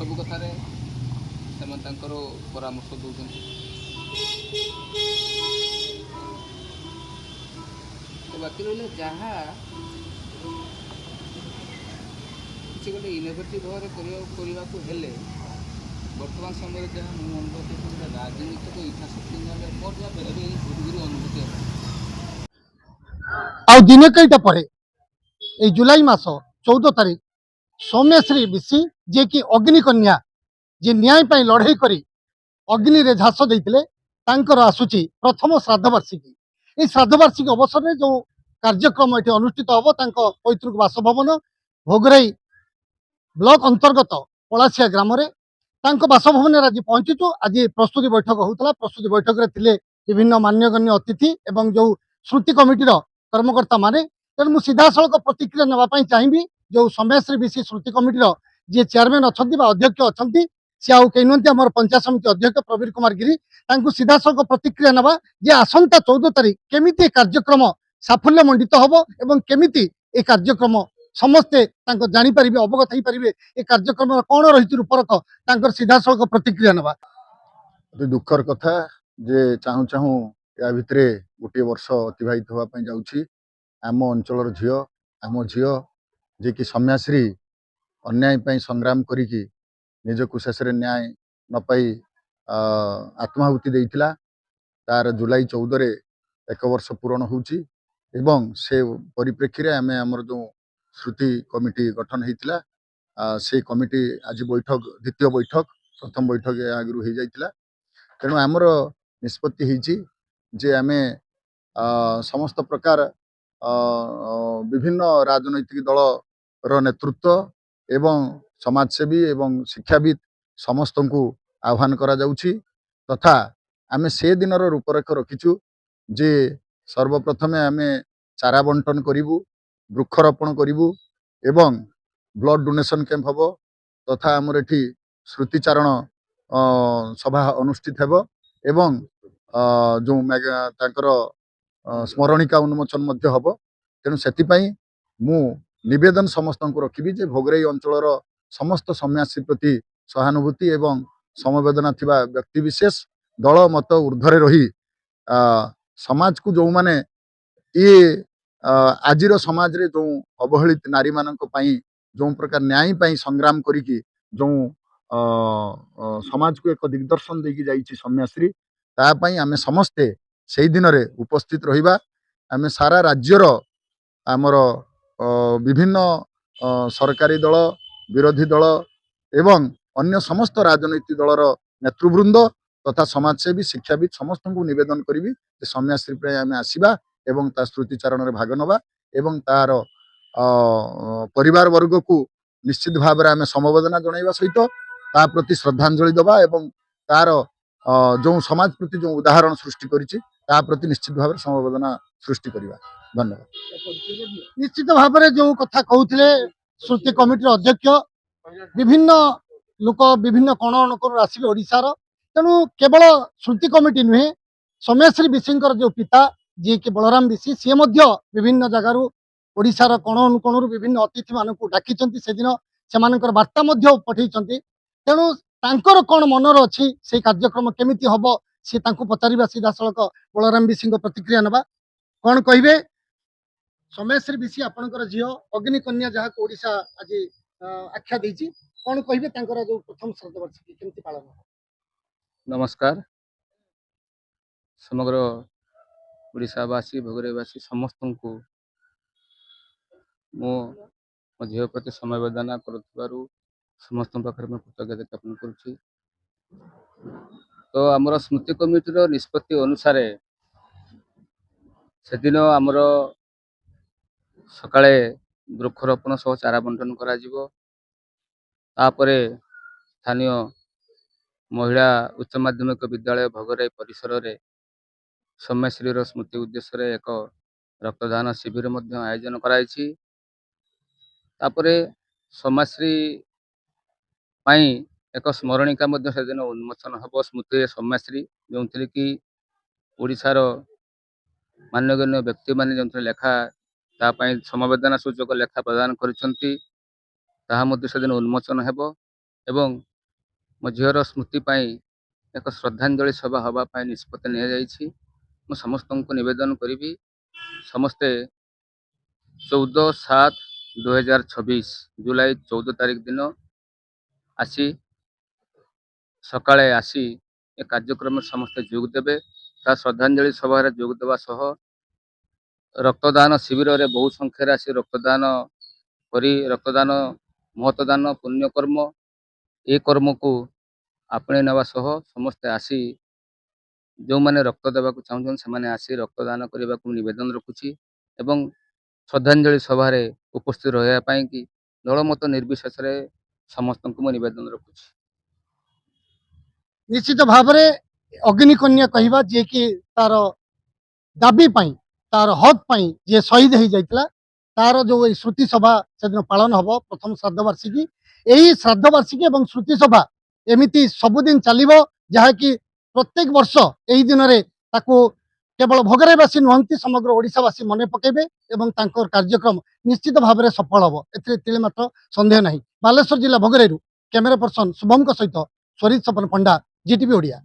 ସବୁ କଥାରେ ସେମାନେ ତାଙ୍କର ପରାମର୍ଶ ଦେଉଛନ୍ତି। ତ ବାକି ରହିଲେ ଯାହା କିଛି ଗୋଟେ ଇନୋଭେଟିଭ୍ ଭାବରେ କରିବାକୁ ହେଲେ ବର୍ତ୍ତମାନ ସମୟରେ ଯାହା ମୁଁ ଅନୁଭବ କରୁଛି ରାଜନୈତିକ ଇଚ୍ଛାଶକ୍ତି ନହେଲେ ମୋର ଯାହା ବେଳେବେଳେ ଏଇ ଗୁରୁଗୁରୁ ଅନୁଭୂତି ହେଲା। ଆଉ ଦିନେ କେଇଟା ପରେ এই জুলাই মাস 14 তারিখ ସୌମ୍ୟଶ୍ରୀ ବିଶି ଯିଏକି ଅଗ୍ନିକନ୍ୟା ଯିଏ ନ୍ୟାୟ ପାଇଁ ଲଢ଼େଇ କରି ଅଗ୍ନିରେ ଝାସ ଦେଇଥିଲେ ତାଙ୍କର ଆସୁଛି ପ୍ରଥମ ଶ୍ରାଦ୍ଧ ବାର୍ଷିକୀ। এই ଶ୍ରାଦ୍ଧ ବାର୍ଷିକୀ ଅବସରରେ ଯେଉଁ କାର୍ଯ୍ୟକ୍ରମ ଏଠି ଅନୁଷ୍ଠିତ ହେବ ତାଙ୍କ ପୈତୃକ ବାସଭବନ ଭୋଗରାଇ ବ୍ଲକ ଅନ୍ତର୍ଗତ ପଳାଶିଆ ଗ୍ରାମରେ ତାଙ୍କ ବାସଭବନରେ ଆଜି ପହଞ୍ଚିଛୁ। ଆଜି ପ୍ରସ୍ତୁତି ବୈଠକ ହେଉଥିଲା। ପ୍ରସ୍ତୁତି ବୈଠକରେ ଥିଲେ ବିଭିନ୍ନ ମାନ୍ୟଗଣ୍ୟ ଅତିଥି ଏବଂ ଯେଉଁ ସ୍ମୃତି କମିଟିର କର୍ମକର୍ତ୍ତାମାନେ। ତେଣୁ ମୁଁ ସିଧାସଳଖ ପ୍ରତିକ୍ରିୟା ନେବା ପାଇଁ ଚାହିଁବି ଯେଉଁ ସୌମ୍ୟଶ୍ରୀ ବିଶି ସ୍ମୃତି କମିଟିର ଯିଏ ଚେୟାରମ୍ୟାନ୍ ଅଛନ୍ତି ବା ଅଧ୍ୟକ୍ଷ ଅଛନ୍ତି ସେ ଆଉ କେହି ନୁହନ୍ତି ଆମର ପଞ୍ଚାୟତ ସମିତି ଅଧ୍ୟକ୍ଷ ପ୍ରବୀର କୁମାର ଗିରି। ତାଙ୍କୁ ସିଧାସଳଖ ପ୍ରତିକ୍ରିୟା ନେବା ଯେ ଆସନ୍ତା 14 ତାରିଖ କେମିତି କାର୍ଯ୍ୟକ୍ରମ ସାଫଲ୍ୟମଣ୍ଡିତ ହେବ ଏବଂ କେମିତି ଏ କାର୍ଯ୍ୟକ୍ରମ ସମସ୍ତେ ତାଙ୍କ ଜାଣିପାରିବେ ଅବଗତ ହେଇପାରିବେ ଏ କାର୍ଯ୍ୟକ୍ରମର କ'ଣ ରହିଛି ରୂପରେଖ ତାଙ୍କର ସିଧାସଳଖ ପ୍ରତିକ୍ରିୟା ନେବା। ଅତି ଦୁଃଖର କଥା ଯେ ଚାହୁଁ ଚାହୁଁ ୟା ଭିତରେ ଗୋଟିଏ ବର୍ଷ ଅତିବାହିତ ହେବା ପାଇଁ ଯାଉଛି। ଆମ ଅଞ୍ଚଳର ଝିଅ ଆମ ଝିଅ ଯିଏକି ସୌମ୍ୟାଶ୍ରୀ ଅନ୍ୟାୟ ପାଇଁ ସଂଗ୍ରାମ କରିକି ନିଜକୁ ଶେଷରେ ନ୍ୟାୟ ନ ପାଇ ଆତ୍ମାହୁତି ଦେଇଥିଲା। ତାର ଜୁଲାଇ 14ରେ 1 ବର୍ଷ ପୂରଣ ହେଉଛି ଏବଂ ସେ ପରିପ୍ରେକ୍ଷୀରେ ଆମେ ଆମର ଯେଉଁ ସ୍ମୃତି କମିଟି ଗଠନ ହେଇଥିଲା ସେ କମିଟି ଆଜି ବୈଠକ ଦ୍ୱିତୀୟ ବୈଠକ ପ୍ରଥମ ବୈଠକ ଆଗରୁ ହେଇଯାଇଥିଲା। ତେଣୁ ଆମର ନିଷ୍ପତ୍ତି ହେଇଛି ଯେ ଆମେ ସମସ୍ତ ପ୍ରକାର ବିଭିନ୍ନ ରାଜନୈତିକ ଦଳର ନେତୃତ୍ୱ ଏବଂ ସମାଜସେବୀ ଏବଂ ଶିକ୍ଷାବିତ୍ ସମସ୍ତଙ୍କୁ ଆହ୍ୱାନ କରାଯାଉଛି ତଥା ଆମେ ସେ ଦିନର ରୂପରେଖ ରଖିଛୁ ଯେ ସର୍ବପ୍ରଥମେ ଆମେ ଚାରା ବଣ୍ଟନ କରିବୁ, ବୃକ୍ଷରୋପଣ କରିବୁ ଏବଂ ବ୍ଲଡ୍ ଡୋନେସନ୍ କ୍ୟାମ୍ପ ହେବ ତଥା ଆମର ଏଠି ସ୍ମୃତିଚାରଣ ସଭା ଅନୁଷ୍ଠିତ ହେବ ଏବଂ ଯେଉଁ ତାଙ୍କର ସ୍ମରଣିକା ଉନ୍ମୋଚନ ମଧ୍ୟ ହେବ। ତେଣୁ ସେଥିପାଇଁ ମୁଁ ନିବେଦନ ସମସ୍ତଙ୍କୁ ରଖିବି ଯେ ଭୋଗରାଇ ଅଞ୍ଚଳର ସମସ୍ତ ସନ୍ନ୍ୟାସୀ ପ୍ରତି ସହାନୁଭୂତି ଏବଂ ସମବେଦନା ଥିବା ବ୍ୟକ୍ତିବିଶେଷ ଦଳ ମତ ଊର୍ଦ୍ଧ୍ୱରେ ରହି ସମାଜକୁ ଯେଉଁମାନେ ଇଏ ଆଜିର ସମାଜରେ ଯେଉଁ ଅବହେଳିତ ନାରୀମାନଙ୍କ ପାଇଁ ଯେଉଁ ପ୍ରକାର ନ୍ୟାୟ ପାଇଁ ସଂଗ୍ରାମ କରିକି ଯେଉଁ ସମାଜକୁ ଏକ ଦିଗ୍ଦର୍ଶନ ଦେଇକି ଯାଇଛି ସୌମ୍ୟାଶ୍ରୀ, ତା ପାଇଁ ଆମେ ସମସ୍ତେ ସେଇ ଦିନରେ ଉପସ୍ଥିତ ରହିବା। ଆମେ ସାରା ରାଜ୍ୟର ଆମର ବିଭିନ୍ନ ସରକାରୀ ଦଳ, ବିରୋଧୀ ଦଳ ଏବଂ ଅନ୍ୟ ସମସ୍ତ ରାଜନୈତିକ ଦଳର ନେତୃବୃନ୍ଦ ତଥା ସମାଜସେବୀ ଶିକ୍ଷାବିତ୍ ସମସ୍ତଙ୍କୁ ନିବେଦନ କରିବି ଯେ ସୌମ୍ୟାଶ୍ରୀ ପାଇଁ ଆମେ ଆସିବା ଏବଂ ତା ସ୍ମୃତିଚାରଣରେ ଭାଗ ନେବା ଏବଂ ତାର ପରିବାର ବର୍ଗକୁ ନିଶ୍ଚିତ ଭାବରେ ଆମେ ସମବେଦନା ଜଣାଇବା ସହିତ ତା ପ୍ରତି ଶ୍ରଦ୍ଧାଞ୍ଜଳି ଦେବା ଏବଂ ତାର ଯେଉଁ ସମାଜ ପ୍ରତି ଯେଉଁ ଉଦାହରଣ ସୃଷ୍ଟି କରିଛି ତା ପ୍ରତି ନିଶ୍ଚିତ ଭାବରେ ସମବେଦନା ସୃଷ୍ଟି କରିବା। ଧନ୍ୟବାଦ। ନିଶ୍ଚିତ ଭାବରେ ଯେଉଁ କଥା କହୁଥିଲେ ସ୍ମୃତି କମିଟିର ଅଧ୍ୟକ୍ଷ ବିଭିନ୍ନ ଲୋକ ବିଭିନ୍ନ କୋଣ ଅନୁକୋଣରୁ ଆସିବେ ଓଡ଼ିଶାର। ତେଣୁ କେବଳ ସ୍ମୃତି କମିଟି ନୁହେଁ ସୌମ୍ୟଶ୍ରୀ ବିଶିଙ୍କର ଯେଉଁ ପିତା ଯିଏକି ବଳରାମ ବିଶି ସିଏ ମଧ୍ୟ ବିଭିନ୍ନ ଜାଗାରୁ ଓଡ଼ିଶାର କୋଣ ଅନୁକୋଣରୁ ବିଭିନ୍ନ ଅତିଥିମାନଙ୍କୁ ଡାକିଛନ୍ତି। ସେଦିନ ସେମାନଙ୍କର ବାର୍ତ୍ତା ମଧ୍ୟ ପଠେଇଛନ୍ତି। ତେଣୁ ତାଙ୍କର କ'ଣ ମନର ଅଛି ସେଇ କାର୍ଯ୍ୟକ୍ରମ କେମିତି ହେବ ସେ ତାଙ୍କୁ ପଚାରିବା ସିଧାସଳଖ ବଳରାମ ବିଶିଙ୍କ ପ୍ରତିକ୍ରିୟା ନେବା। କ'ଣ କହିବେ ସୌମ୍ୟଶ୍ରୀ ବିଶି ଆପଣଙ୍କର ଝିଅ ଅଗ୍ନିକନ୍ୟା ଯାହାକୁ ଓଡ଼ିଶା ଆଜି ଆଖ୍ୟା ଦେଇଛି, କ'ଣ କହିବେ ତାଙ୍କର ଯେଉଁ ପ୍ରଥମ ଶ୍ରାଦ୍ଧ ବାର୍ଷିକୀ କେମିତି ପାଳନ ହେବ? ନମସ୍କାର। ସମଗ୍ର ଓଡ଼ିଶାବାସୀ ଭୋଗରାଇବାସୀ ସମସ୍ତଙ୍କୁ ମୁଁ ମୋ ଝିଅ ପ୍ରତି ସମବେଦନା କରୁଥିବାରୁ ସମସ୍ତଙ୍କ ପାଖରେ ମୁଁ କୃତଜ୍ଞତା ଜ୍ଞାପନ କରୁଛି। ତ ଆମର ସ୍ମୃତି କମିଟିର ନିଷ୍ପତ୍ତି ଅନୁସାରେ ସେଦିନ ଆମର ସକାଳେ ବୃକ୍ଷରୋପଣ ସହ ଚାରା ବଣ୍ଟନ କରାଯିବ। ତାପରେ ସ୍ଥାନୀୟ ମହିଳା ଉଚ୍ଚ ମାଧ୍ୟମିକ ବିଦ୍ୟାଳୟ ଭୋଗରାଇ ପରିସରରେ ସୌମ୍ୟଶ୍ରୀର ସ୍ମୃତି ଉଦ୍ଦେଶ୍ୟରେ ଏକ ରକ୍ତଦାନ ଶିବିର ମଧ୍ୟ ଆୟୋଜନ କରାଯାଇଛି। ତାପରେ ସୌମ୍ୟଶ୍ରୀ ପାଇଁ ଏକ ସ୍ମରଣିକା ମଧ୍ୟ ସେଦିନ ଉନ୍ମୋଚନ ହେବ ସ୍ମୃତିରେ ସୌମ୍ୟଶ୍ରୀ, ଯେଉଁଥିରେ କି ଓଡ଼ିଶାର ମାନ୍ୟଗଣ୍ୟ ବ୍ୟକ୍ତିମାନେ ଯେଉଁଥିରେ ଲେଖା ତା ପାଇଁ ସମବେଦନା ସୂଚକ ଲେଖା ପ୍ରଦାନ କରିଛନ୍ତି ତାହା ମଧ୍ୟ ସେଦିନ ଉନ୍ମୋଚନ ହେବ ଏବଂ ମୋ ଝିଅର ସ୍ମୃତି ପାଇଁ ଏକ ଶ୍ରଦ୍ଧାଞ୍ଜଳି ସଭା ହେବା ପାଇଁ ନିଷ୍ପତ୍ତି ନିଆଯାଇଛି। ମୁଁ ସମସ୍ତଙ୍କୁ ନିବେଦନ କରିବି, ସମସ୍ତେ 14/7/2026 ଜୁଲାଇ 14 ତାରିଖ ଦିନ ଆସି ସକାଳେ ଆସି ଏ କାର୍ଯ୍ୟକ୍ରମରେ ସମସ୍ତେ ଯୋଗ ଦେବେ। ତା ଶ୍ରଦ୍ଧାଞ୍ଜଳି ସଭାରେ ଯୋଗ ଦେବା ସହ ରକ୍ତଦାନ ଶିବିରରେ ବହୁ ସଂଖ୍ୟାରେ ଆସି ରକ୍ତଦାନ କରି ରକ୍ତଦାନ ମହତଦାନ ପୁଣ୍ୟକର୍ମ ଏ କର୍ମକୁ ଆପଣେଇ ନେବା ସହ ସମସ୍ତେ ଆସି ଯେଉଁମାନେ ରକ୍ତ ଦେବାକୁ ଚାହୁଁଛନ୍ତି ସେମାନେ ଆସି ରକ୍ତଦାନ କରିବାକୁ ନିବେଦନ ରଖୁଛି ଏବଂ ଶ୍ରଦ୍ଧାଞ୍ଜଳି ସଭାରେ ଉପସ୍ଥିତ ରହିବା ପାଇଁ କି ଦଳମତ ନିର୍ବିଶେଷରେ ସମସ୍ତଙ୍କୁ ମୁଁ ନିବେଦନ ରଖୁଛି। ନିଶ୍ଚିତ ଭାବରେ ଅଗ୍ନିକନ୍ୟା କହିବା ଯିଏକି ତାର ଦାବି ପାଇଁ ତାର ହକ୍ ପାଇଁ ଯିଏ ଶହୀଦ ହେଇଯାଇଥିଲା ତାର ଯୋଉ ଏଇ ସ୍ମୃତି ସଭା ସେଦିନ ପାଳନ ହବ ପ୍ରଥମ ଶ୍ରାଦ୍ଧ ବାର୍ଷିକୀ। ଏହି ଶ୍ରାଦ୍ଧ ବାର୍ଷିକୀ ଏବଂ ସ୍ମୃତି ସଭା ଏମିତି ସବୁଦିନ ଚାଲିବ, ଯାହାକି ପ୍ରତ୍ୟେକ ବର୍ଷ ଏହି ଦିନରେ ତାକୁ କେବଳ ଭୋଗରାଇବାସୀ ନୁହନ୍ତି ସମଗ୍ର ଓଡ଼ିଶାବାସୀ ମନେ ପକେଇବେ ଏବଂ ତାଙ୍କର କାର୍ଯ୍ୟକ୍ରମ ନିଶ୍ଚିତ ଭାବରେ ସଫଳ ହବ, ଏଥିରେ ତିଳେ ମାତ୍ର ସନ୍ଦେହ ନାହିଁ। ବାଲେଶ୍ୱର ଜିଲ୍ଲା ଭୋଗରାଇରୁ କ୍ୟାମେରା ପର୍ସନ ଶୁଭମଙ୍କ ସହିତ ସ୍ୱରିତ ସପନ ପଣ୍ଡା, ଜିଟିଭି ଓଡ଼ିଆ।